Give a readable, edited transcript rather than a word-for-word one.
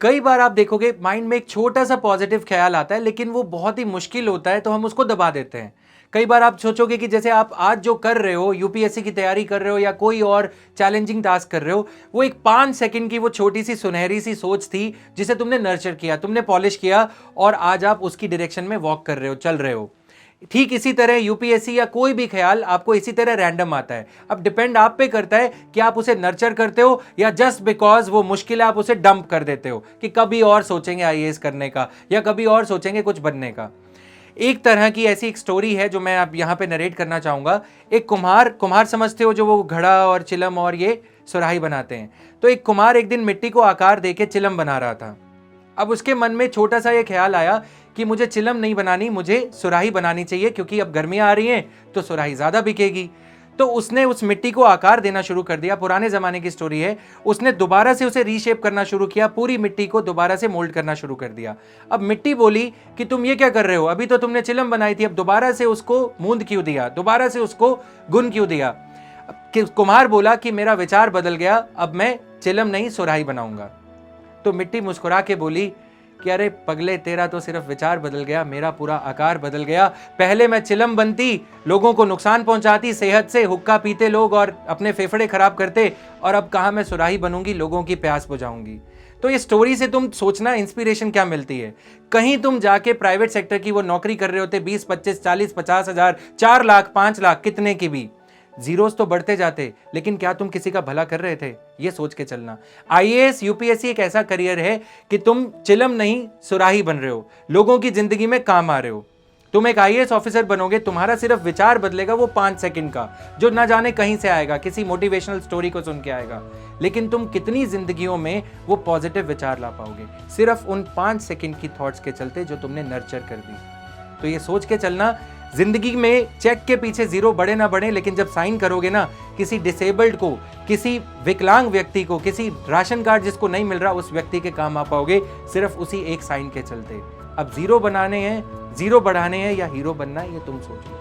कई बार आप देखोगे माइंड में एक छोटा सा पॉजिटिव ख्याल आता है, लेकिन वो बहुत ही मुश्किल होता है तो हम उसको दबा देते हैं। कई बार आप सोचोगे कि जैसे आप आज जो कर रहे हो, यूपीएससी की तैयारी कर रहे हो या कोई और चैलेंजिंग टास्क कर रहे हो, वो एक 5 सेकंड की वो छोटी सी सुनहरी सी सोच थी जिसे तुमने नर्चर किया, तुमने पॉलिश किया और आज आप उसकी डायरेक्शन में वॉक कर रहे हो, चल रहे हो। ठीक इसी तरह यूपीएससी या कोई भी ख्याल आपको इसी तरह रैंडम आता है। अब डिपेंड आप पे करता है कि आप उसे नर्चर करते हो या जस्ट बिकॉज वो मुश्किल है आप उसे डंप कर देते हो कि कभी और सोचेंगे आईएएस करने का या कभी और सोचेंगे कुछ बनने का। एक तरह की ऐसी एक स्टोरी है जो मैं अब यहाँ पे नरेट करना चाहूंगा। एक कुम्हार समझते हो जो वो घड़ा और चिलम और ये सुराही बनाते हैं। तो एक कुम्हार एक दिन मिट्टी को आकार देके चिलम बना रहा था। अब उसके मन में छोटा सा ये ख्याल आया कि मुझे चिलम नहीं बनानी, मुझे सुराही बनानी चाहिए, क्योंकि अब गर्मियां आ रही हैं तो सुराही ज्यादा बिकेगी। तो उसने उस मिट्टी को आकार देना शुरू कर दिया। पुराने जमाने की स्टोरी है। उसने दोबारा से उसे रीशेप करना शुरू किया, पूरी मिट्टी को दोबारा से मोल्ड करना शुरू कर दिया। अब मिट्टी बोली कि तुम ये क्या कर रहे हो, अभी तो तुमने चिलम बनाई थी, अब दोबारा से उसको मूंद क्यों दिया, दोबारा से उसको गुन क्यों दिया। कुम्हार बोला कि मेरा विचार बदल गया, अब मैं चिलम नहीं सुराही बनाऊंगा। तो मिट्टी मुस्कुरा के बोली कि अरे पगले, तेरा तो सिर्फ विचार बदल गया, मेरा पूरा आकार बदल गया। पहले मैं चिलम बनती, लोगों को नुकसान पहुंचाती, सेहत से हुक्का पीते लोग और अपने फेफड़े खराब करते, और अब कहाँ मैं सुराही बनूंगी, लोगों की प्यास बुझाऊंगी। तो ये स्टोरी से तुम सोचना इंस्पिरेशन क्या मिलती है। कहीं तुम जाके प्राइवेट सेक्टर की वो नौकरी कर रहे होते, 20, 25, 40, 50 हजार, 4 लाख, 5 लाख, कितने की भी, जीरोस तो बढ़ते जाते, लेकिन क्या तुम किसी का भला कर रहे थे, ये सोच के चलना। आईएएस यूपीएससी एक ऐसा करियर है कि तुम चिलम नहीं सुराही बन रहे हो, लोगों की जिंदगी में काम आ रहे हो। तुम एक आईएएस ऑफिसर बनोगे, तुम्हारा सिर्फ विचार बदलेगा, वो 5 सेकंड का, जो ना जाने कहीं से आएगा, किसी मोटिवेशनल स्टोरी को सुन के आएगा। लेकिन तुम कितनी जिंदगियों में वो पॉजिटिव विचार ला पाओगे, सिर्फ उन 5 सेकंड की थॉट्स के चलते जो तुमने नर्चर कर दी। तो ये सोच के चलना, जिंदगी में चेक के पीछे जीरो बढ़े ना बढ़े, लेकिन जब साइन करोगे ना किसी डिसेबल्ड को, किसी विकलांग व्यक्ति को, किसी राशन कार्ड जिसको नहीं मिल रहा, उस व्यक्ति के काम आ पाओगे, सिर्फ उसी एक साइन के चलते। अब जीरो बनाने हैं, जीरो बढ़ाने हैं या हीरो बनना है, ये तुम सोच लो।